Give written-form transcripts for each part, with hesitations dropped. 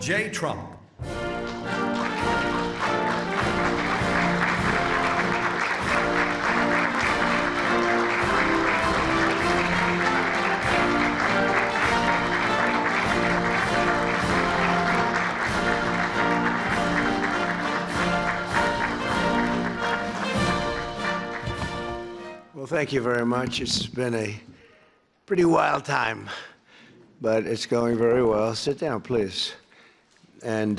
J. Trump. Well, thank you very much. It's been a pretty wild time, but it's going very well. Sit down, please. And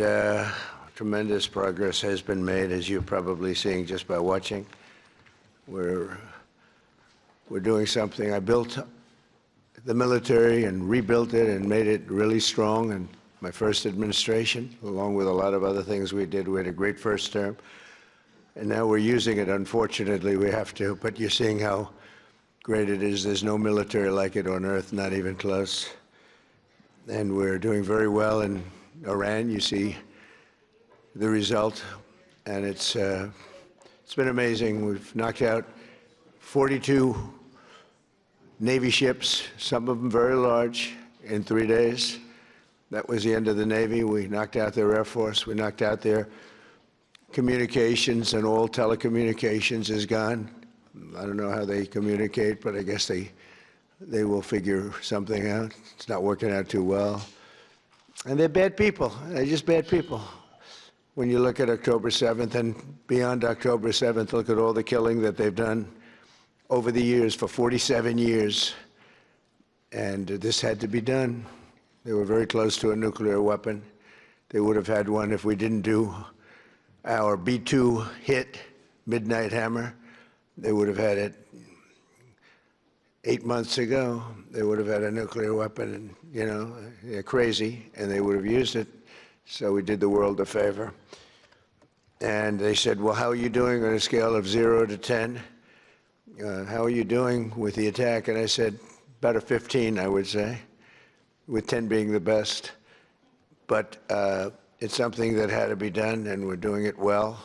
tremendous progress has been made, as you're probably seeing just by watching. We're doing something. I built the military and rebuilt it and made it really strong in my first administration, along with a lot of other things we did. We had a great first term. And now we're using it. Unfortunately, we have to. But you're seeing how great it is. There's no military like it on earth, not even close. And we're doing very well in Iran. You see the result. And it's been amazing. We've knocked out 42 Navy ships, some of them very large, in 3 days. That was the end of the Navy. We knocked out their Air Force. We knocked out their communications, and all telecommunications is gone. I don't know how they communicate, but I guess they will figure something out. It's not working out too well. And they're bad people. They're just bad people. When you look at October 7th and beyond October 7th, look at all the killing that they've done over the years, for 47 years. And this had to be done. They were very close to a nuclear weapon. They would have had one if we didn't do our B-2 hit, Midnight Hammer. They would have had it 8 months ago. They would have had a nuclear weapon, and, you know, they're crazy, and they would have used it. So we did the world a favor. And they said, well, how are you doing on a scale of 0 to 10? How are you doing with the attack? And I said, about a 15, I would say, with 10 being the best. But it's something that had to be done, and we're doing it well.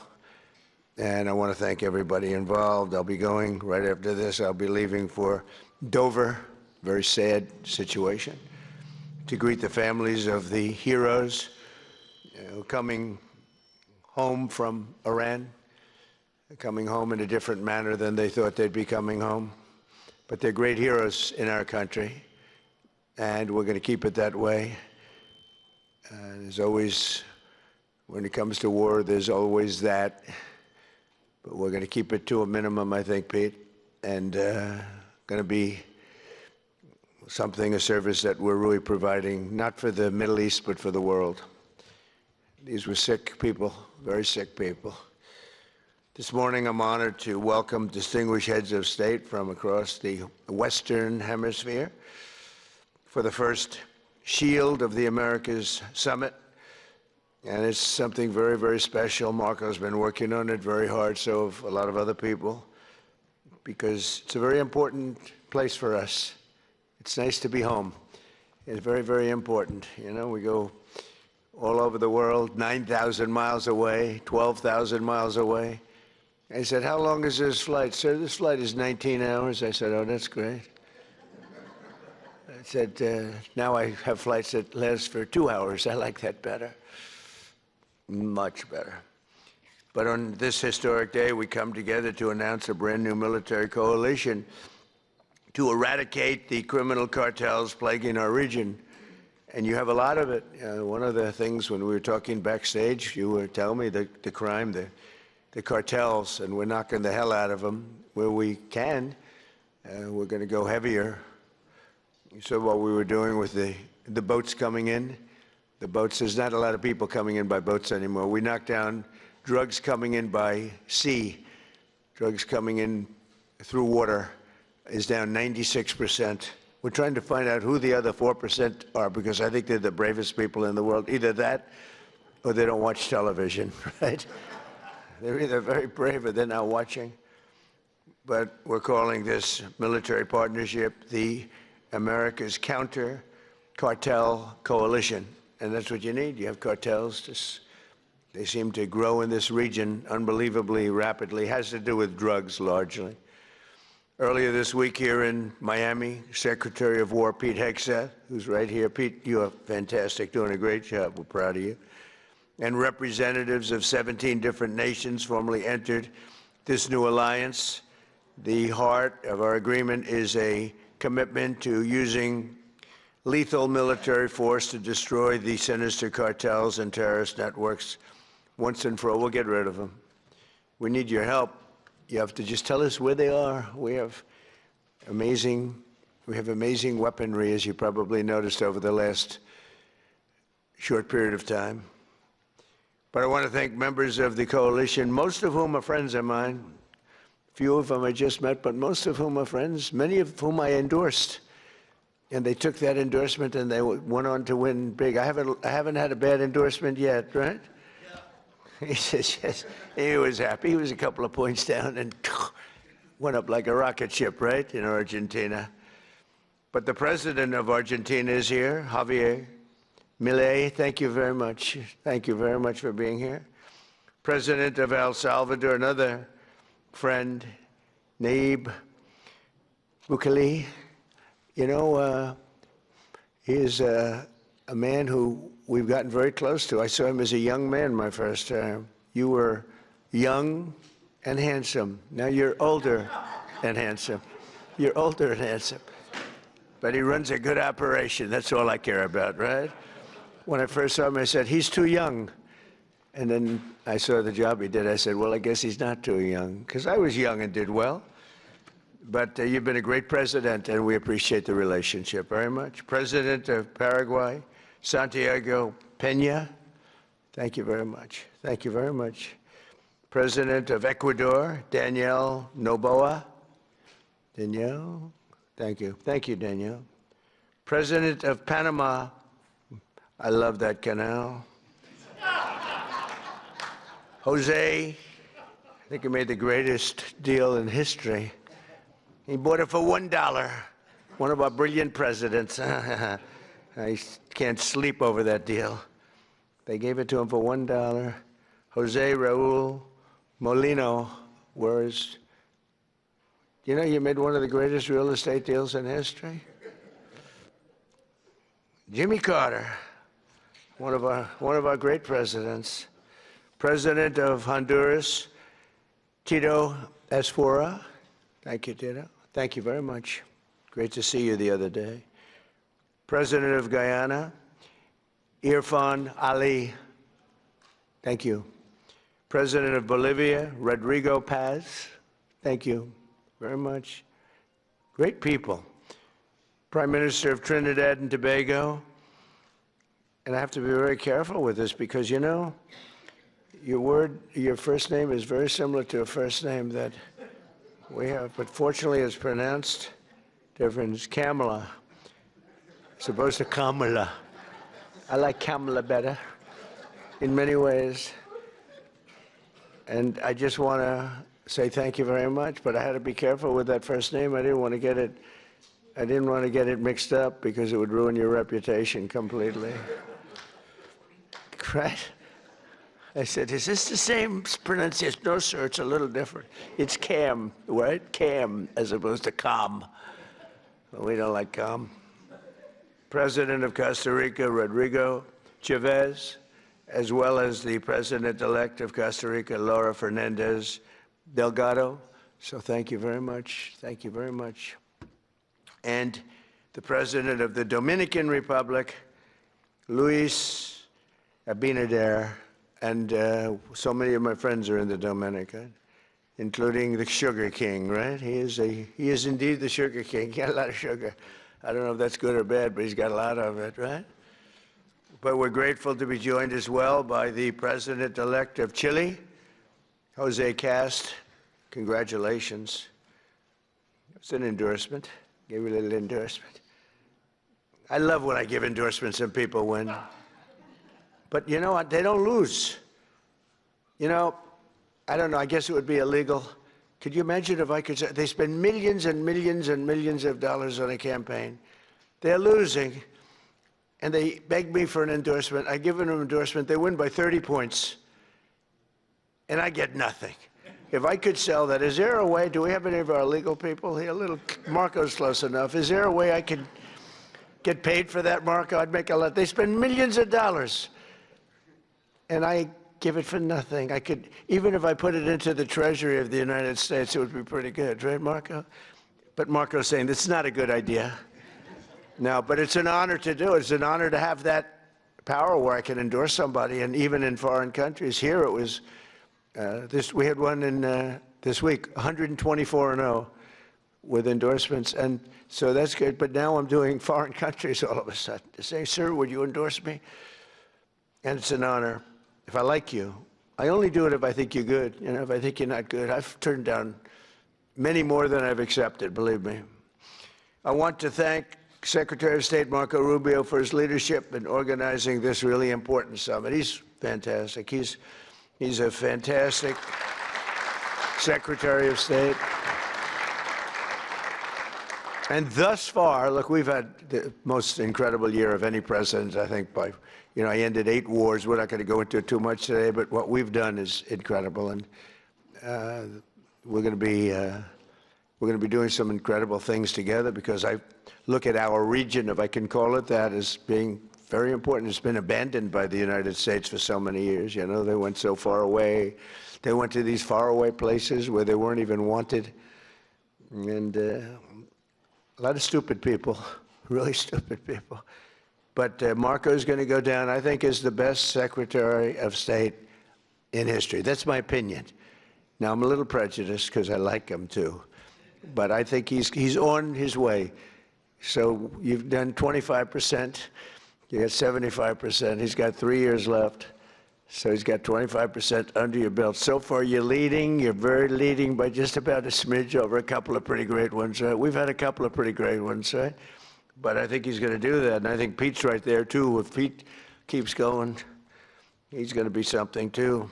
And I want to thank everybody involved. I'll be going right after this. I'll be leaving for Dover, very sad situation, to greet the families of the heroes coming home from Iran, coming home in a different manner than they thought they'd be coming home. But they're great heroes in our country, and we're going to keep it that way. There's always, when it comes to war, there's always that. But we're going to keep it to a minimum, I think, Pete, and going to be something, a service that we're really providing, not for the Middle East, but for the world. These were sick people, very sick people. This morning, I'm honored to welcome distinguished heads of state from across the Western Hemisphere for the first Shield of the Americas Summit. And it's something very, very special. Marco's been working on it very hard, so have a lot of other people, because it's a very important place for us. It's nice to be home. It's very, very important. You know, we go all over the world, 9,000 miles away, 12,000 miles away. I said, how long is this flight? Sir, this flight is 19 hours. I said, oh, that's great. I said, now I have flights that last for 2 hours. I like that better. Much better. But on this historic day, we come together to announce a brand new military coalition to eradicate the criminal cartels plaguing our region. And you have a lot of it. One of the things when we were talking backstage, you were telling me the crime, the cartels, and we're knocking the hell out of them where we can. We're going to go heavier. You saw what we were doing with the boats coming in. The boats, there's not a lot of people coming in by boats anymore. We knocked down drugs coming in by sea. Drugs coming in through water is down 96%. We're trying to find out who the other 4% are, because I think they're the bravest people in the world. Either that or they don't watch television, right? They're either very brave or they're not watching. But we're calling this military partnership the America's Counter-Cartel Coalition. And that's what you need. You have cartels. They seem to grow in this region unbelievably rapidly. It has to do with drugs, largely. Earlier this week here in Miami, Secretary of War Pete Hegseth, who's right here. Pete, you are fantastic, doing a great job. We're proud of you. And representatives of 17 different nations formally entered this new alliance. The heart of our agreement is a commitment to using lethal military force to destroy the sinister cartels and terrorist networks once and for all. We'll get rid of them. We need your help. You have to just tell us where they are. We have amazing weaponry, as you probably noticed over the last short period of time. But I want to thank members of the coalition, most of whom are friends of mine. Few of them I just met, but most of whom are friends, many of whom I endorsed. And they took that endorsement and they went on to win big. I haven't had a bad endorsement yet, right? He says, yes. He was happy. He was a couple of points down and went up like a rocket ship, right, in Argentina. But the president of Argentina is here, Javier Milei. Thank you very much. Thank you very much for being here. President of El Salvador, another friend, Nayib Bukele. You know, he is a man who we've gotten very close to. I saw him as a young man my first term. You were young and handsome. Now you're older and handsome. You're older and handsome. But he runs a good operation. That's all I care about, right? When I first saw him, I said, he's too young. And then I saw the job he did. I said, well, I guess he's not too young, because I was young and did well. But you've been a great president, and we appreciate the relationship very much. President of Paraguay, Santiago Peña, thank you very much. Thank you very much. President of Ecuador, Danielle Noboa. Danielle, thank you. Thank you, Danielle. President of Panama, I love that canal. Jose, I think he made the greatest deal in history. He bought it for $1. One of our brilliant presidents. I can't sleep over that deal. They gave it to him for $1. Jose Raul Molino, where's, you know, you made one of the greatest real estate deals in history. Jimmy Carter, one of our great presidents. President of Honduras, Tito Asfora. Thank you, Tito. Thank you very much. Great to see you the other day. President of Guyana, Irfan Ali. Thank you. President of Bolivia, Rodrigo Paz. Thank you very much. Great people. Prime Minister of Trinidad and Tobago. And I have to be very careful with this because, you know, your first name is very similar to a first name that we have, but fortunately it's pronounced different. It's Kamala. It's opposed to Kamala. I like Kamala better in many ways. And I just want to say thank you very much, but I had to be careful with that first name. I didn't want to get it mixed up because it would ruin your reputation completely. Right? I said, is this the same pronunciation? No, sir, it's a little different. It's Cam, right? Cam, as opposed to Cam. We don't like Cam. President of Costa Rica, Rodrigo Chavez, as well as the President-elect of Costa Rica, Laura Fernandez Delgado. So thank you very much. Thank you very much. And the President of the Dominican Republic, Luis Abinader. And so many of my friends are in the Dominican, including the Sugar King, right? He is indeed the Sugar King. He got a lot of sugar. I don't know if that's good or bad, but he's got a lot of it, right? But we're grateful to be joined as well by the President-elect of Chile, Jose Cast. Congratulations. It's an endorsement. Gave you a little endorsement. I love when I give endorsements and people win. But you know what? They don't lose. You know, I don't know. I guess it would be illegal. Could you imagine if I could say they spend millions and millions and millions of dollars on a campaign? They're losing, and they beg me for an endorsement. I give them an endorsement. They win by 30 points, and I get nothing. if I could sell that, is there a way, do we have any of our legal people here? Marco's close enough. Is there a way I could get paid for that, Marco? I'd make a lot. They spend millions of dollars, and I give it for nothing. I could, even if I put it into the Treasury of the United States, it would be pretty good, right, Marco? But Marco's saying, this is not a good idea. No, but it's an honor to do it. It's an honor to have that power where I can endorse somebody, and even in foreign countries. Here it was, we had one in this week, 124-0 with endorsements, and so that's good. But now I'm doing foreign countries all of a sudden. To say, sir, would you endorse me? And it's an honor. If I like you, I only do it if I think you're good. You know, if I think you're not good, I've turned down many more than I've accepted, believe me. I want to thank Secretary of State Marco Rubio for his leadership in organizing this really important summit. He's fantastic. He's a fantastic Secretary of State. And thus far, look, we've had the most incredible year of any president, I think, by, you know, I ended 8 wars. We're not going to go into it too much today, but what we've done is incredible. And we're going to be doing some incredible things together, because I look at our region, if I can call it that, as being very important. It's been abandoned by the United States for so many years. You know, they went so far away. They went to these faraway places where they weren't even wanted. And a lot of stupid people, really stupid people. But Marco's going to go down, I think, as the best Secretary of State in history. That's my opinion. Now, I'm a little prejudiced because I like him too. But I think he's on his way. So you've done 25%. You got 75%. He's got 3 years left. So he's got 25% under your belt. So far, you're leading. You're very leading by just about a smidge over a couple of pretty great ones, right? We've had a couple of pretty great ones, right? But I think he's going to do that. And I think Pete's right there, too. If Pete keeps going, he's going to be something, too.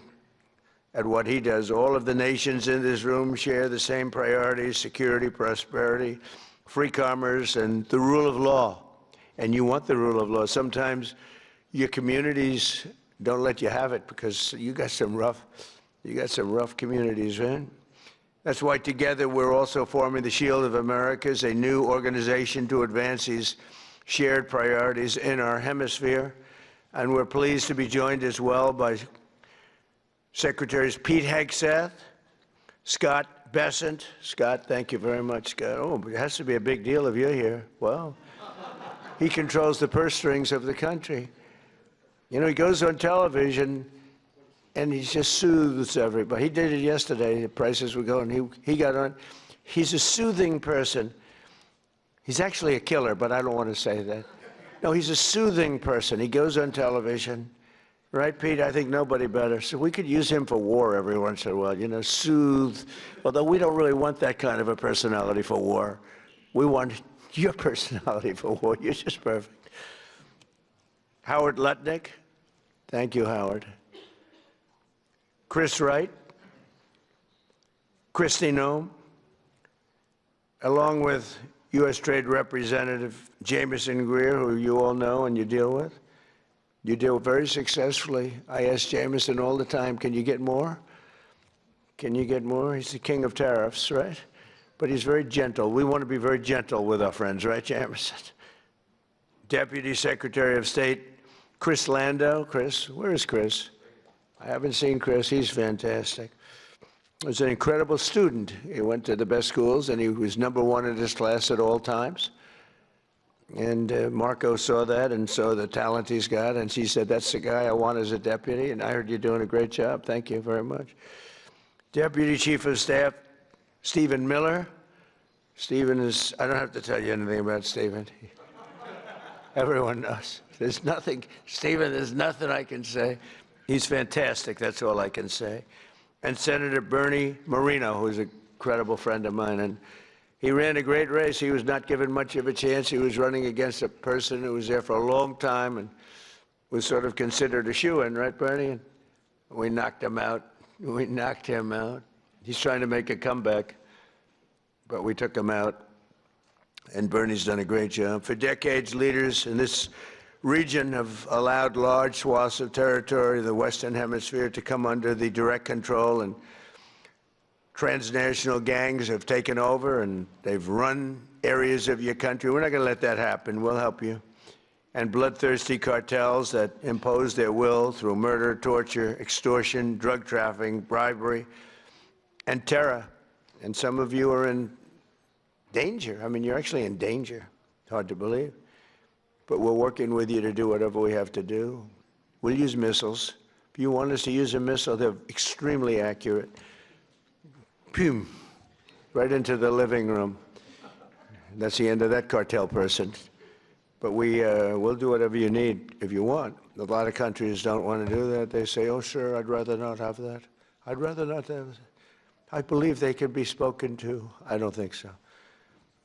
At what he does. All of the nations in this room share the same priorities: security, prosperity, free commerce, and the rule of law. And you want the rule of law. Sometimes your communities don't let you have it because you got some rough communities, right? That's why together we're also forming the Shield of Americas, a new organization to advance these shared priorities in our hemisphere. And we're pleased to be joined as well by Secretaries Pete Hegseth, Scott Bessent. Scott, thank you very much, Scott. Oh, it has to be a big deal if you're here. Wow. He controls the purse strings of the country. You know, he goes on television and he just soothes everybody. He did it yesterday. The prices were going. He got on. He's a soothing person. He's actually a killer, but I don't want to say that. No, he's a soothing person. He goes on television. Right, Pete? I think nobody better. So we could use him for war every once in a while, you know, soothe. Although we don't really want that kind of a personality for war. We want your personality for war. You're just perfect. Howard Lutnick. Thank you, Howard. Chris Wright. Kristi Noem. Along with U.S. Trade Representative Jameson Greer, who you all know and you deal with. You deal very successfully. I ask Jameson all the time, can you get more? Can you get more? He's the king of tariffs, right? But he's very gentle. We want to be very gentle with our friends, right, Jameson? Deputy Secretary of State Chris Landau. Chris, where is Chris? I haven't seen Chris. He's fantastic. He was an incredible student. He went to the best schools, and he was #1 in his class at all times. And Marco saw that and saw the talent he's got, and she said, that's the guy I want as a deputy, and I heard you're doing a great job. Thank you very much. Deputy Chief of Staff Stephen Miller. Stephen is, I don't have to tell you anything about Stephen. Everyone knows. There's nothing, Stephen, there's nothing I can say. He's fantastic, that's all I can say. And Senator Bernie Moreno, who's a credible friend of mine, and he ran a great race. He was not given much of a chance. He was running against a person who was there for a long time and was sort of considered a shoo-in, right, Bernie? And we knocked him out. We knocked him out. He's trying to make a comeback, but we took him out. And Bernie's done a great job. For decades, leaders in this region have allowed large swaths of territory, the Western Hemisphere, to come under the direct control and transnational gangs have taken over and they've run areas of your country. We're not going to let that happen. We'll help you. And bloodthirsty cartels that impose their will through murder, torture, extortion, drug trafficking, bribery, and terror. And some of you are in danger. I mean, you're actually in danger. It's hard to believe. But we're working with you to do whatever we have to do. We'll use missiles. If you want us to use a missile, they're extremely accurate. Boom, right into the living room. That's the end of that cartel person. But we'll do whatever you need if you want. A lot of countries don't want to do that. They say, oh, sure, I'd rather not have that. I'd rather not have that. I believe they can be spoken to. I don't think so.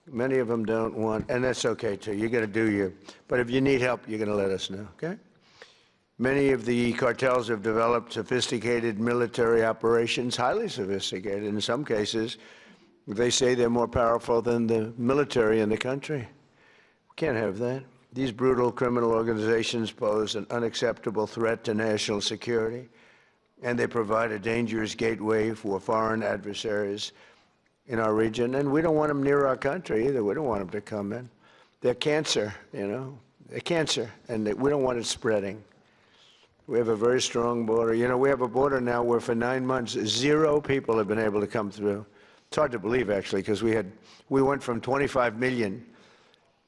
Many of them don't want, and that's okay, too. You're going to do your, but if you need help, you're going to let us know, okay? Many of the cartels have developed sophisticated military operations, highly sophisticated. In some cases, they say they're more powerful than the military in the country. We can't have that. These brutal criminal organizations pose an unacceptable threat to national security, and they provide a dangerous gateway for foreign adversaries in our region. And we don't want them near our country either. We don't want them to come in. They're cancer, you know. They're cancer, and we don't want it spreading. We have a very strong border. You know, we have a border now where for 9 months, 0 people have been able to come through. It's hard to believe, actually, because we went from 25 million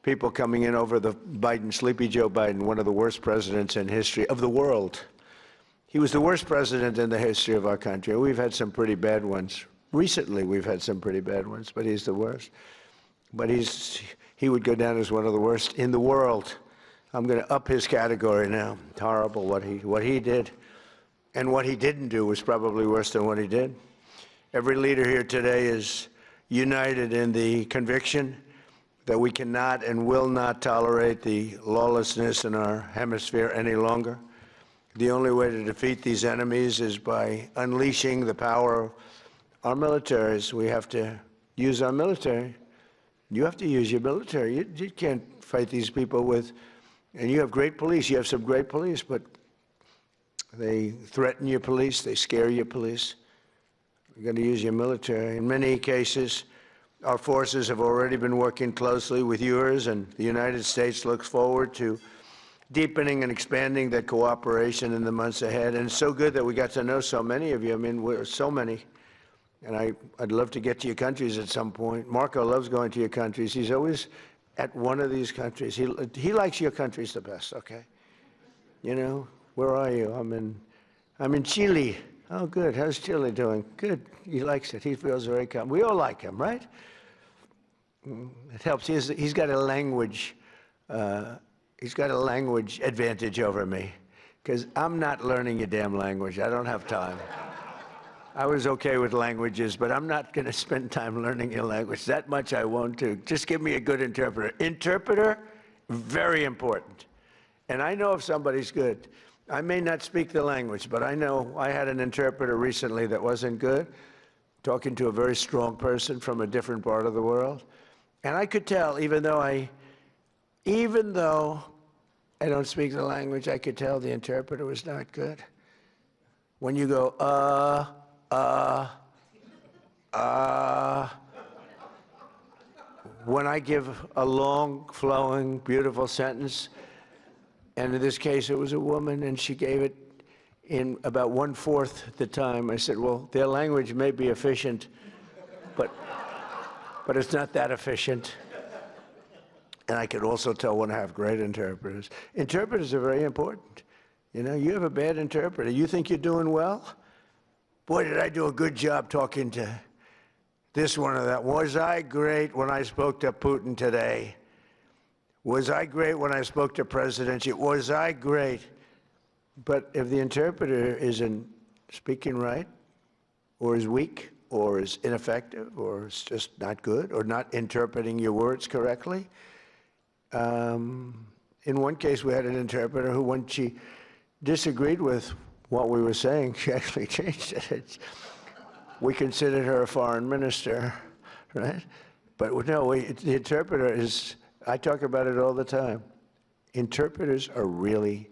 people coming in over the Sleepy Joe Biden, one of the worst presidents in history of the world. He was the worst president in the history of our country. We've had some pretty bad ones. Recently, we've had some pretty bad ones, but he's the worst. But he would go down as one of the worst in the world. I'm going to up his category now. It's horrible what he did. And what he didn't do was probably worse than what he did. Every leader here today is united in the conviction that we cannot and will not tolerate the lawlessness in our hemisphere any longer. The only way to defeat these enemies is by unleashing the power of our militaries. We have to use our military. You have to use your military. You can't fight these people with... And you have great police. You have some great police, but they threaten your police. They scare your police. You're going to use your military. In many cases, our forces have already been working closely with yours, and the United States looks forward to deepening and expanding that cooperation in the months ahead. And it's so good that we got to know so many of you. I mean, we're so many. And I'd love to get to your countries at some point. Marco loves going to your countries. He's always at one of these countries. He likes your countries the best, okay? You know, where are you? I'm in Chile. Oh, good. How's Chile doing? Good. He likes it. He feels very comfortable. We all like him, right? It helps. He's got a language. He's got a language advantage over me, because I'm not learning a damn language. I don't have time. I was okay with languages, but I'm not going to spend time learning your language. That much I won't do. Just give me a good interpreter. Interpreter, very important. And I know if somebody's good. I may not speak the language, but I know I had an interpreter recently that wasn't good, talking to a very strong person from a different part of the world. And I could tell, even though I don't speak the language, I could tell the interpreter was not good. When you go, when I give a long, flowing, beautiful sentence, and in this case it was a woman, and she gave it in about 1/4 the time, I said, well, their language may be efficient, but it's not that efficient. And I could also tell when I have great interpreters. Interpreters are very important. You know, you have a bad interpreter. You think you're doing well? Boy, did I do a good job talking to this one or that. Was I great when I spoke to Putin today? Was I great when I spoke to President Xi? Was I great? But if the interpreter isn't speaking right, or is weak, or is ineffective, or is just not good, or not interpreting your words correctly, in one case we had an interpreter who, when she disagreed with what we were saying, she actually changed it. We considered her a foreign minister, right? But no, the interpreter is, I talk about it all the time. Interpreters are really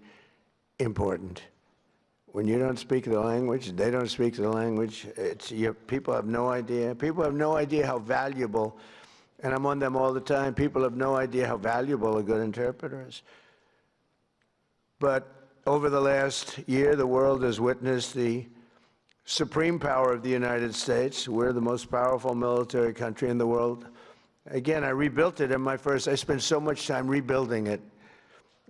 important. When you don't speak the language, they don't speak the language. People have no idea. People have no idea how valuable, and I'm on them all the time, people have no idea how valuable a good interpreter is. But over the last year, the world has witnessed the supreme power of the United States. We're the most powerful military country in the world. Again, I rebuilt it I spent so much time rebuilding it.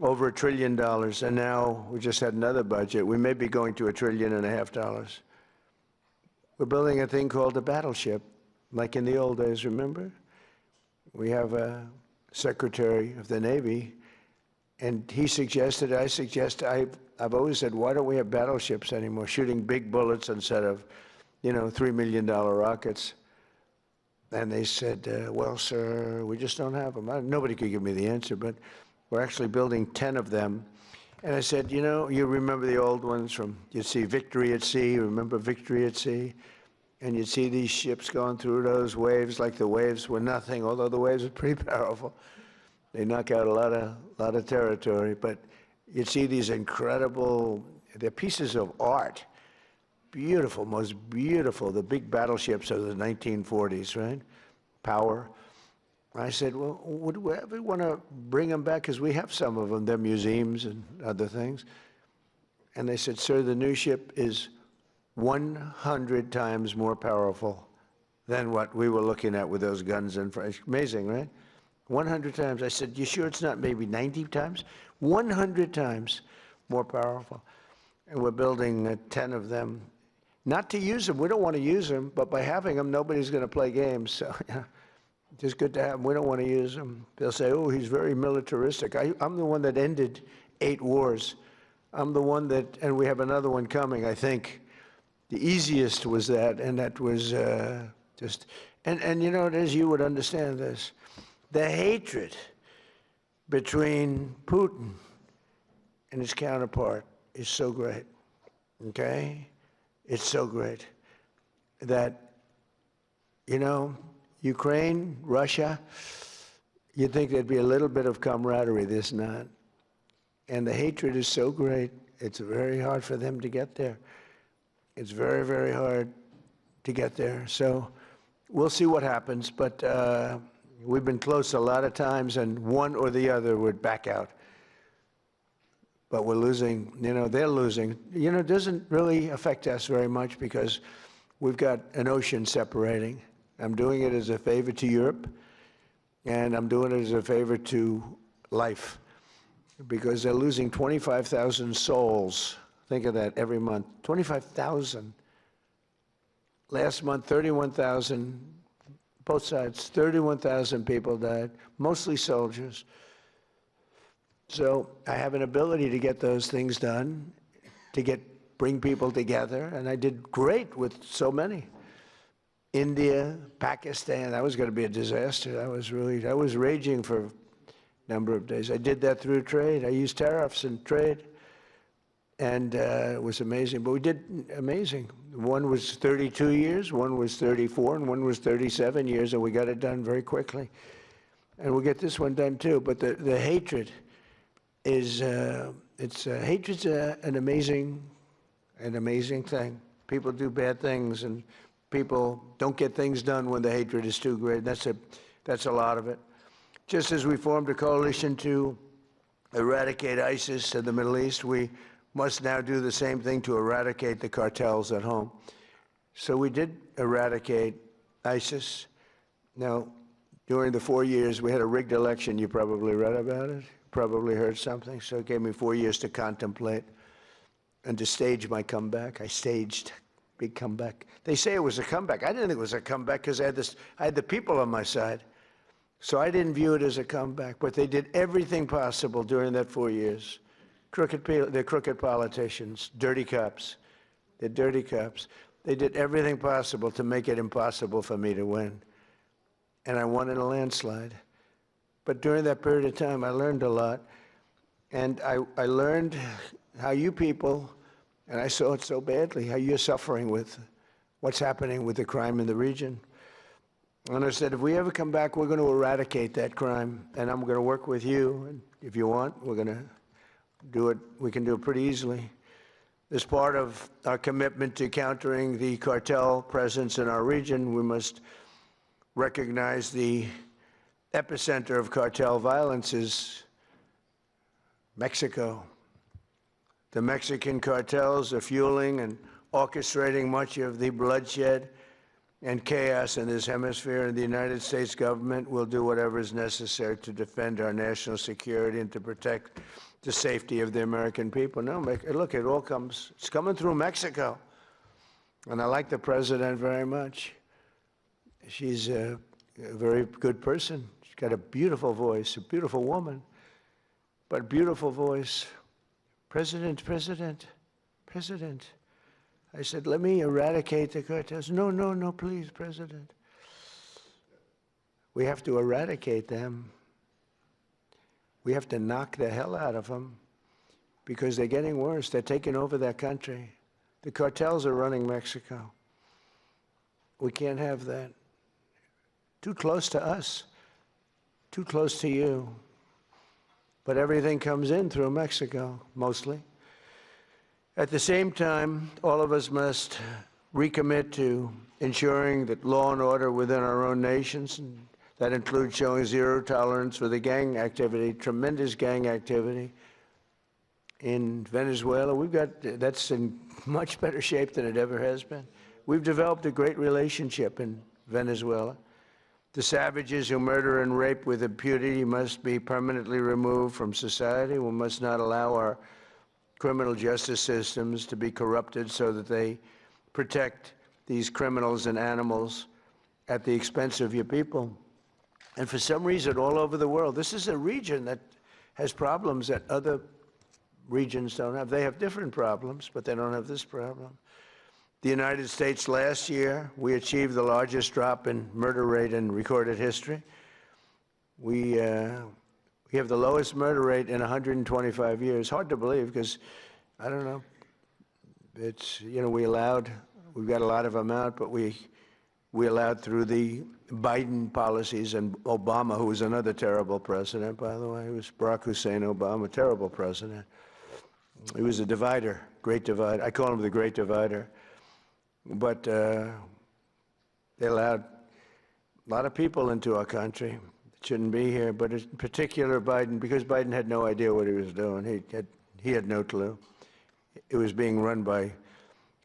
Over $1 trillion, and now we just had another budget. We may be going to $1.5 trillion. We're building a thing called a battleship, like in the old days, remember? We have a Secretary of the Navy, and he suggested, I've always said, why don't we have battleships anymore, shooting big bullets instead of, $3 million rockets? And they said, well, sir, we just don't have them. Nobody could give me the answer, but we're actually building 10 of them. And I said, you remember the old ones you'd see Victory at Sea, remember Victory at Sea? And you'd see these ships going through those waves like the waves were nothing, although the waves are pretty powerful. They knock out a lot of territory, but you'd see these incredible, they're pieces of art. Beautiful, most beautiful, the big battleships of the 1940s, right? Power. I said, well, would we ever want to bring them back? Because we have some of them. They're museums and other things. And they said, sir, the new ship is 100 times more powerful than what we were looking at with those guns and amazing, right? 100 times. I said, you sure it's not maybe 90 times? 100 times more powerful. And we're building 10 of them. Not to use them. We don't want to use them, but by having them, nobody's going to play games. So, yeah. Just good to have them. We don't want to use them. They'll say, oh, he's very militaristic. I'm the one that ended 8 wars. I'm the one that, and we have another one coming, I think. The easiest was that, and that was just, and as you would understand this, the hatred between Putin and his counterpart is so great, okay? It's so great that, Ukraine, Russia, you'd think there'd be a little bit of camaraderie, there's not. And the hatred is so great, it's very hard for them to get there. It's very, very hard to get there. So we'll see what happens, but we've been close a lot of times, and one or the other would back out. But we're losing, they're losing. It doesn't really affect us very much because we've got an ocean separating. I'm doing it as a favor to Europe, and I'm doing it as a favor to life, because they're losing 25,000 souls. Think of that every month, 25,000. Last month, 31,000, both sides, 31,000 people died, mostly soldiers. So I have an ability to get those things done, to bring people together, and I did great with so many. India, Pakistan, that was going to be a disaster. That was raging for a number of days. I did that through trade. I used tariffs and trade, and it was amazing. But we did amazing. One was 32 years, one was 34, and one was 37 years, and we got it done very quickly. And we'll get this one done too. But the hatred is, hatred's an amazing thing. People do bad things, and people don't get things done when the hatred is too great. That's a lot of it. Just as we formed a coalition to eradicate ISIS in the Middle East, we must now do the same thing to eradicate the cartels at home. So we did eradicate ISIS. Now, during the 4 years, we had a rigged election. You probably read about it, probably heard something. So it gave me 4 years to contemplate and to stage my comeback. I staged big comeback. They say it was a comeback. I didn't think it was a comeback because I had the people on my side. So I didn't view it as a comeback, but they did everything possible during that 4 years. They're crooked politicians, dirty cops. They're dirty cops. They did everything possible to make it impossible for me to win. And I won in a landslide. But during that period of time, I learned a lot. And I learned how you people, and I saw it so badly, how you're suffering with what's happening with the crime in the region. And I said, if we ever come back, we're going to eradicate that crime, and I'm going to work with you. And if you want, we're going to do it. We can do it pretty easily. As part of our commitment to countering the cartel presence in our region, we must recognize the epicenter of cartel violence is Mexico. The Mexican cartels are fueling and orchestrating much of the bloodshed and chaos in this hemisphere, and the United States government will do whatever is necessary to defend our national security and to protect the safety of the American people. No, look, it's coming through Mexico. And I like the president very much. She's a very good person. She's got a beautiful voice, a beautiful woman, but a beautiful voice. President. I said, let me eradicate the cartels. No, please, President. We have to eradicate them. We have to knock the hell out of them because they're getting worse. They're taking over that country. The cartels are running Mexico. We can't have that. Too close to us, too close to you. But everything comes in through Mexico, mostly. At the same time, all of us must recommit to ensuring that law and order within our own nations, and that includes showing zero tolerance for the gang activity, tremendous gang activity in Venezuela. That's in much better shape than it ever has been. We've developed a great relationship in Venezuela. The savages who murder and rape with impunity must be permanently removed from society. We must not allow our criminal justice systems to be corrupted so that they protect these criminals and animals at the expense of your people. And for some reason, all over the world, this is a region that has problems that other regions don't have. They have different problems, but they don't have this problem. The United States last year, we achieved the largest drop in murder rate in recorded history. We have the lowest murder rate in 125 years. Hard to believe because, I don't know, it's, we've got a lot of them out, but we allowed through the Biden policies and Obama, who was another terrible president, by the way. He was Barack Hussein Obama, terrible president. He was a divider, great divider. I call him the great divider. But they allowed a lot of people into our country that shouldn't be here, but in particular Biden, because Biden had no idea what he was doing. He had no clue. It was being run by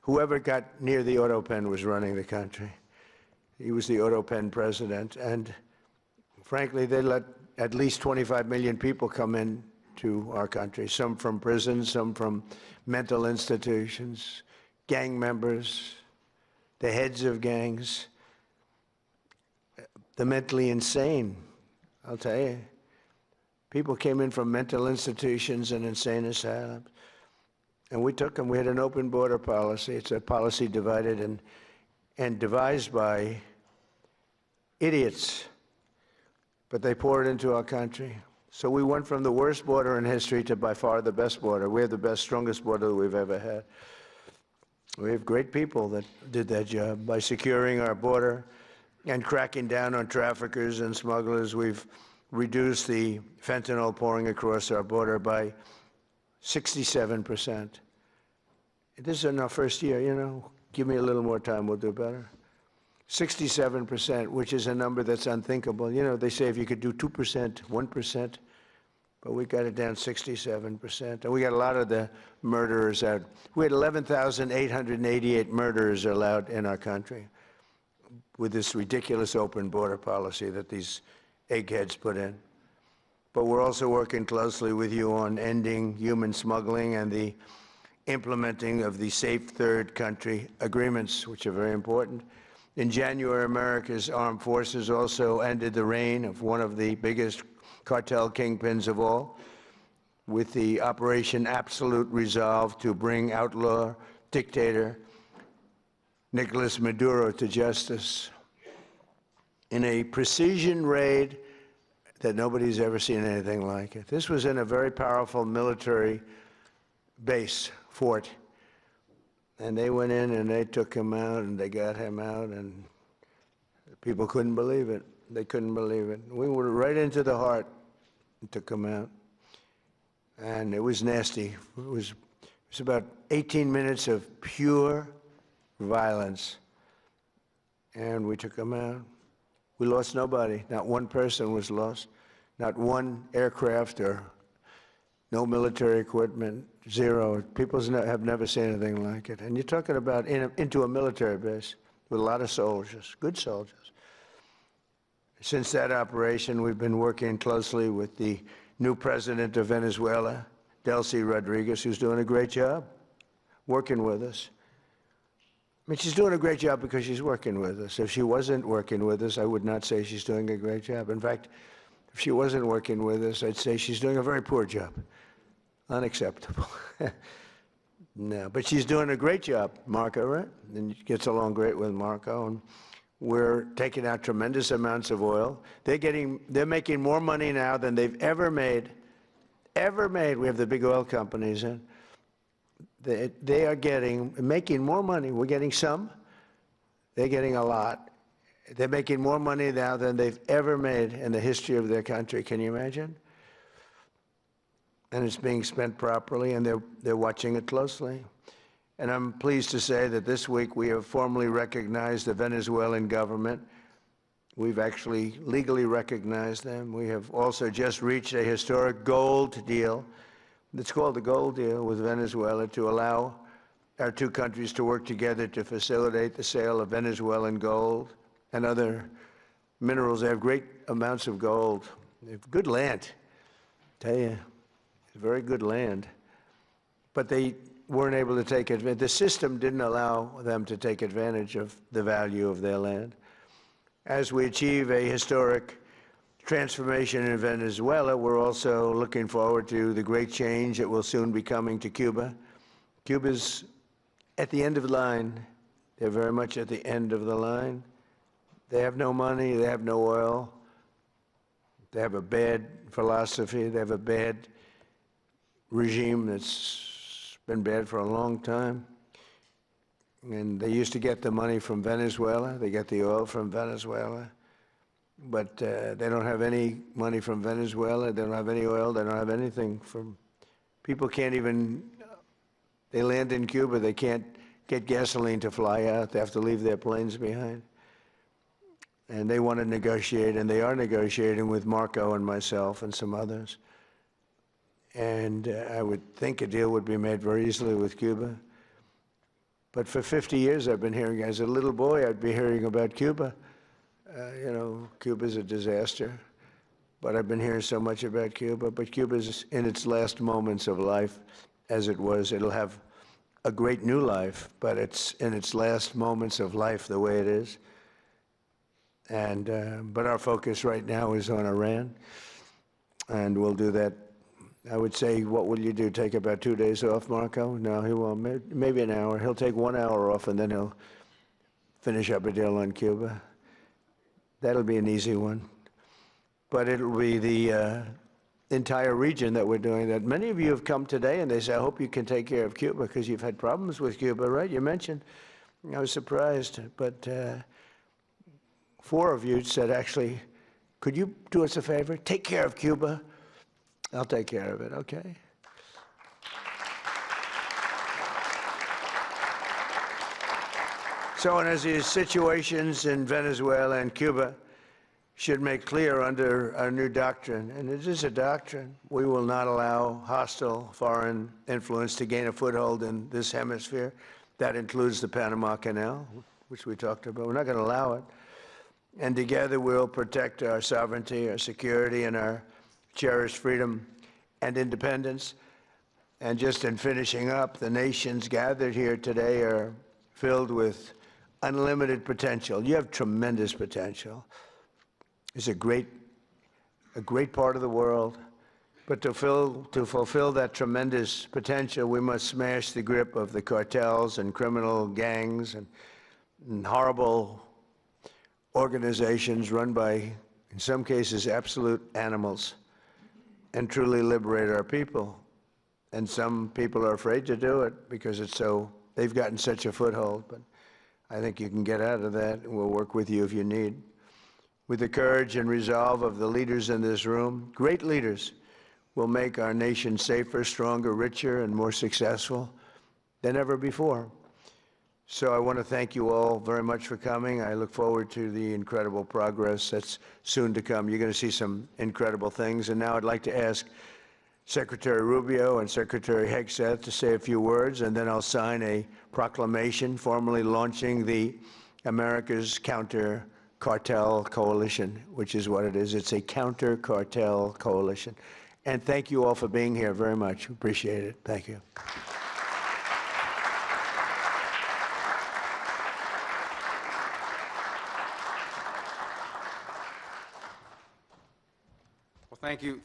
whoever got near the auto pen was running the country. He was the auto pen president, and frankly, they let at least 25 million people come in to our country, some from prisons, some from mental institutions, gang members, the heads of gangs, the mentally insane. I'll tell you, people came in from mental institutions and insane asylums, and we took them. We had an open border policy. It's a policy divided and devised by idiots, but they poured into our country. So we went from the worst border in history to by far the best border. We have the best, strongest border that we've ever had. We have great people that did that job. By securing our border and cracking down on traffickers and smugglers, we've reduced the fentanyl pouring across our border by 67%. This is in our first year, give me a little more time, we'll do better. 67%, which is a number that's unthinkable. They say if you could do 2%, 1%, but we got it down 67%. And we got a lot of the murderers out. We had 11,888 murderers allowed in our country with this ridiculous open border policy that these eggheads put in. But we're also working closely with you on ending human smuggling and the implementing of the Safe Third Country agreements, which are very important. In January, America's armed forces also ended the reign of one of the biggest cartel kingpins of all, with the Operation Absolute Resolve to bring outlaw dictator Nicolas Maduro to justice in a precision raid that nobody's ever seen anything like it. This was in a very powerful military base, fort, and they went in and they took him out and they got him out, and people couldn't believe it. They couldn't believe it. We were right into the heart and took him out. And it was nasty. It was It's about 18 minutes of pure violence. And we took them out. We lost nobody. Not one person was lost. Not one aircraft or no military equipment. Zero. People have never seen anything like it. And you're talking about into a military base with a lot of soldiers, good soldiers. Since that operation, we've been working closely with the new president of Venezuela, Delcy Rodriguez, who's doing a great job working with us. I mean, she's doing a great job because she's working with us. If she wasn't working with us, I would not say she's doing a great job. In fact, if she wasn't working with us, I'd say she's doing a very poor job. Unacceptable. No, but she's doing a great job, Marco, right? And she gets along great with Marco. And we're taking out tremendous amounts of oil. They're making more money now than they've ever made. We have the big oil companies in. They are making more money. We're getting some. They're getting a lot. They're making more money now than they've ever made in the history of their country. Can you imagine? And it's being spent properly, and they're watching it closely. And I'm pleased to say that this week we have formally recognized the Venezuelan government. We've actually legally recognized them. We have also just reached a historic gold deal. It's called the gold deal with Venezuela to allow our two countries to work together to facilitate the sale of Venezuelan gold and other minerals. They have great amounts of gold. They have good land, I tell you. Very good land. But they weren't able to take advantage. The system didn't allow them to take advantage of the value of their land. As we achieve a historic transformation in Venezuela, we're also looking forward to the great change that will soon be coming to Cuba. Cuba's at the end of the line. They're very much at the end of the line. They have no money. They have no oil. They have a bad philosophy. They have a bad regime that's been bad for a long time. And they used to get the money from Venezuela. They get the oil from Venezuela. But they don't have any money from Venezuela. They don't have any oil. They don't have anything from... People can't even... They land in Cuba. They can't get gasoline to fly out. They have to leave their planes behind. And they want to negotiate, and they are negotiating with Marco and myself and some others. And I would think a deal would be made very easily with Cuba. But for 50 years I've been hearing, as a little boy, I'd be hearing about Cuba. You know, Cuba's a disaster. But I've been hearing so much about Cuba. But Cuba's in its last moments of life, as it was. It'll have a great new life, but it's in its last moments of life the way it is. And but our focus right now is on Iran. And we'll do that. I would say, what will you do? Take about 2 days off, Marco? No, he won't. Maybe an hour. He'll take 1 hour off, and then he'll finish up a deal on Cuba. That'll be an easy one. But it'll be the entire region that we're doing that. Many of you have come today, and they say, I hope you can take care of Cuba, because you've had problems with Cuba, right? You mentioned. I was surprised. But 4 of you said, actually, could you do us a favor? Take care of Cuba. I'll take care of it, okay? So, and as these situations in Venezuela and Cuba should make clear under our new doctrine, and it is a doctrine, we will not allow hostile foreign influence to gain a foothold in this hemisphere. That includes the Panama Canal, which we talked about. We're not going to allow it. And together we'll protect our sovereignty, our security, and our cherished freedom and independence. And just in finishing up, the nations gathered here today are filled with unlimited potential. You have tremendous potential. It's a great part of the world. But to fulfill that tremendous potential, we must smash the grip of the cartels and criminal gangs and horrible organizations run by, in some cases, absolute animals, and truly liberate our people. And some people are afraid to do it because they've gotten such a foothold. But I think you can get out of that, and we'll work with you if you need. With the courage and resolve of the leaders in this room, great leaders, will make our nation safer, stronger, richer, and more successful. than ever before. So I want to thank you all very much for coming. I look forward to the incredible progress that's soon to come. You're going to see some incredible things. And now I'd like to ask Secretary Rubio and Secretary Hegseth to say a few words, and then I'll sign a proclamation formally launching the America's Counter-Cartel Coalition, which is what it is. It's a counter-cartel coalition. And thank you all for being here very much. Appreciate it. Thank you.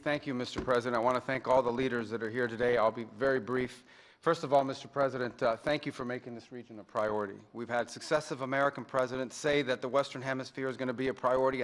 Thank you, Mr. President. I want to thank all the leaders that are here today. I'll be very brief. First of all, Mr. President, thank you for making this region a priority. We've had successive American presidents say that the Western Hemisphere is going to be a priority,